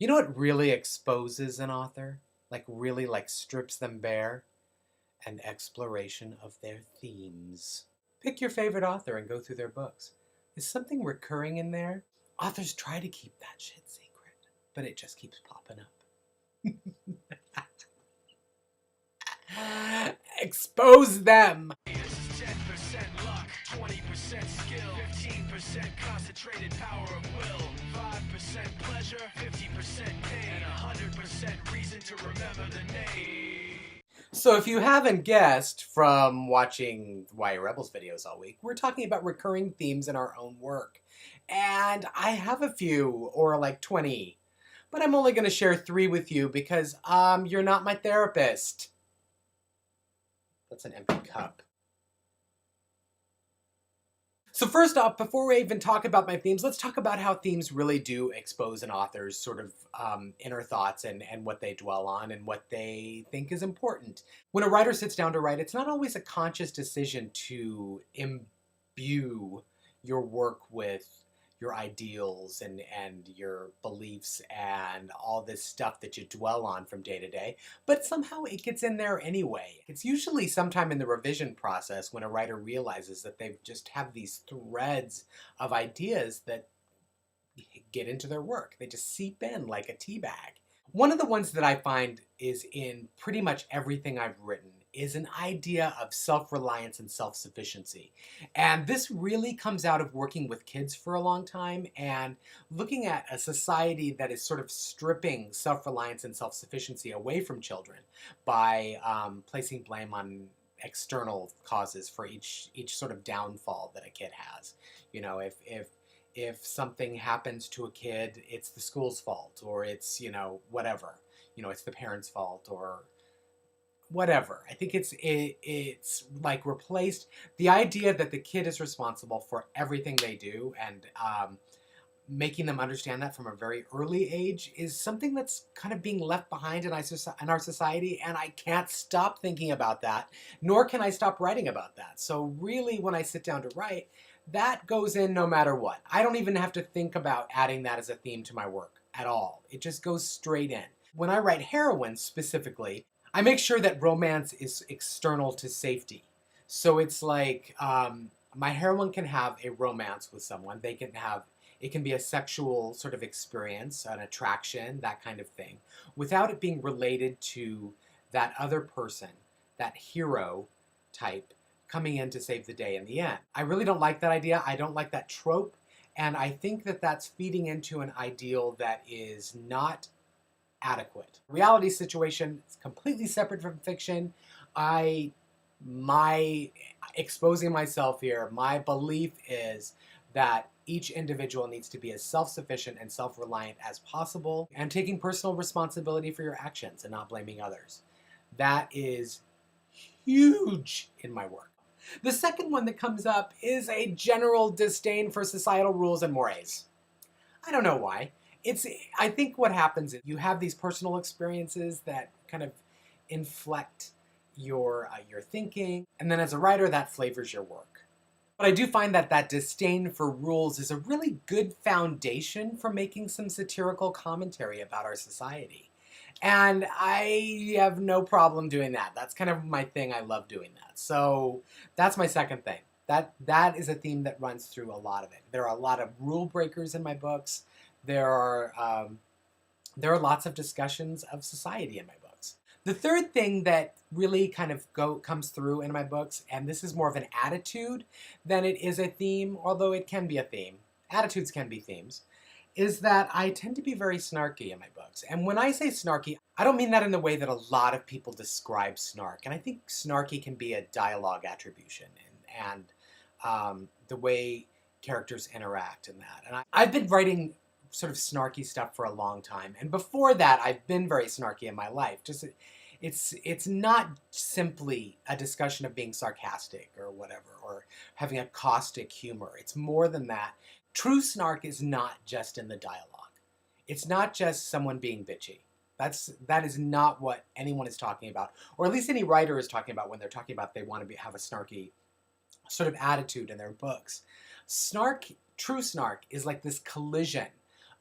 You know what really exposes an author? Like really like strips them bare? An exploration of their themes. Pick your favorite author and go through their books. Is something recurring in there? Authors try to keep that shit secret, but it just keeps popping up. Expose them! This is 10% luck, 20% skill, 15% concentrated power of will, 5% pleasure, 50% pain, and 100% reason to remember the name. So if you haven't guessed from watching YA Rebels videos all week, we're talking about recurring themes in our own work. And I have a few, or like 20, but I'm only going to share 3 with you because you're not my therapist. That's an empty cup. So first off, before we even talk about my themes, let's talk about how themes really do expose an author's sort of inner thoughts and what they dwell on and what they think is important. When a writer sits down to write, it's not always a conscious decision to imbue your work with your ideals and your beliefs and all this stuff that you dwell on from day to day, but somehow it gets in there anyway. It's usually sometime in the revision process when a writer realizes that they just have these threads of ideas that get into their work. They just seep in like a tea bag. One of the ones that I find is in pretty much everything I've written is an idea of self-reliance and self-sufficiency. And this really comes out of working with kids for a long time and looking at a society that is sort of stripping self-reliance and self-sufficiency away from children by placing blame on external causes for each sort of downfall that a kid has. You know, if something happens to a kid, it's the school's fault, or it's, you know, whatever. You know, it's the parents' fault, or whatever. I think it's like replaced the idea that the kid is responsible for everything they do, and making them understand that from a very early age is something that's kind of being left behind in our society, and I can't stop thinking about that, nor can I stop writing about that. So really, when I sit down to write, that goes in no matter what. I don't even have to think about adding that as a theme to my work at all. It just goes straight in. When I write heroines specifically, I make sure that romance is external to safety. So it's like my heroine can have a romance with someone. It can be a sexual sort of experience, an attraction, that kind of thing, without it being related to that other person, that hero type, coming in to save the day in the end. I really don't like that idea. I don't like that trope. And I think that that's feeding into an ideal that is not adequate. Reality situation is completely separate from fiction. My exposing myself here, my belief is that each individual needs to be as self-sufficient and self-reliant as possible, and taking personal responsibility for your actions and not blaming others. That is huge in my work. The second one that comes up is a general disdain for societal rules and mores. I don't know why. I think what happens is you have these personal experiences that kind of inflect your thinking, and then as a writer, that flavors your work. But I do find that that disdain for rules is a really good foundation for making some satirical commentary about our society. And I have no problem doing that. That's kind of my thing. I love doing that. So that's my second thing. That is a theme that runs through a lot of it. There are a lot of rule breakers in my books. There are lots of discussions of society in my books. The third thing that really kind of comes through in my books, and this is more of an attitude than it is a theme, although it can be a theme. Attitudes can be themes. Is that I tend to be very snarky in my books. And when I say snarky, I don't mean that in the way that a lot of people describe snark. And I think snarky can be a dialogue attribution and the way characters interact in that. And I've been writing sort of snarky stuff for a long time. And before that, I've been very snarky in my life. Just it's not simply a discussion of being sarcastic or whatever, or having a caustic humor. It's more than that. True snark is not just in the dialogue. It's not just someone being bitchy. That is not what anyone is talking about, or at least any writer is talking about when they're talking about they want to have a snarky sort of attitude in their books. Snark, true snark, is like this collision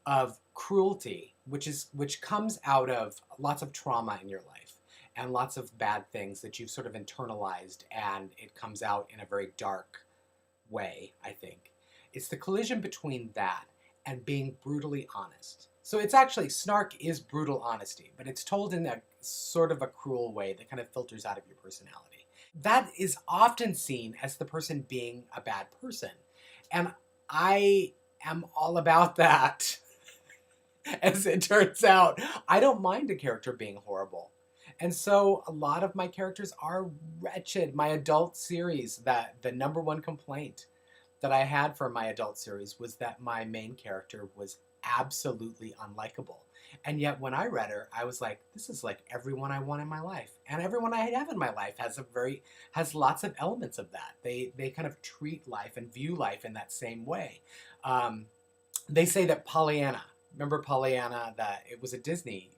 of cruelty which comes out of lots of trauma in your life and lots of bad things that you've sort of internalized, and it comes out in a very dark way, I think. It's the collision between that and being brutally honest. So it's actually, snark is brutal honesty, but it's told in a sort of a cruel way that kind of filters out of your personality. That is often seen as the person being a bad person. And I am all about that. As it turns out, I don't mind a character being horrible. And so a lot of my characters are wretched. My adult series, that the number one complaint that I had for my adult series was that my main character was absolutely unlikable. And yet when I read her, I was like, this is like everyone I want in my life. And everyone I have in my life has lots of elements of that. They kind of treat life and view life in that same way. They say that Pollyanna, remember Pollyanna, that it was a Disney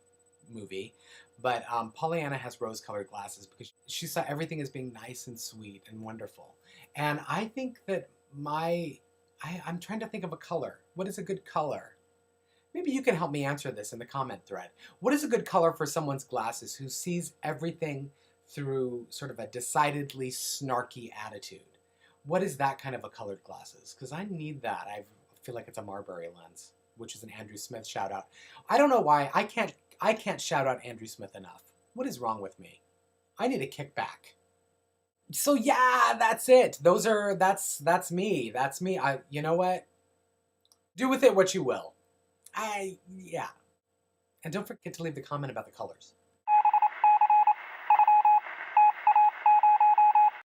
movie, but Pollyanna has rose-colored glasses because she saw everything as being nice and sweet and wonderful. And I think that I'm trying to think of a color. What is a good color? Maybe you can help me answer this in the comment thread. What is a good color for someone's glasses who sees everything through sort of a decidedly snarky attitude? What is that kind of a colored glasses? Because I need that. I feel like it's a Marbury lens, which is an Andrew Smith shout out. I don't know why I can't shout out Andrew Smith enough. What is wrong with me? I need a kickback. So yeah, that's it. That's me. That's me. You know what? Do with it what you will. Yeah. And don't forget to leave the comment about the colors.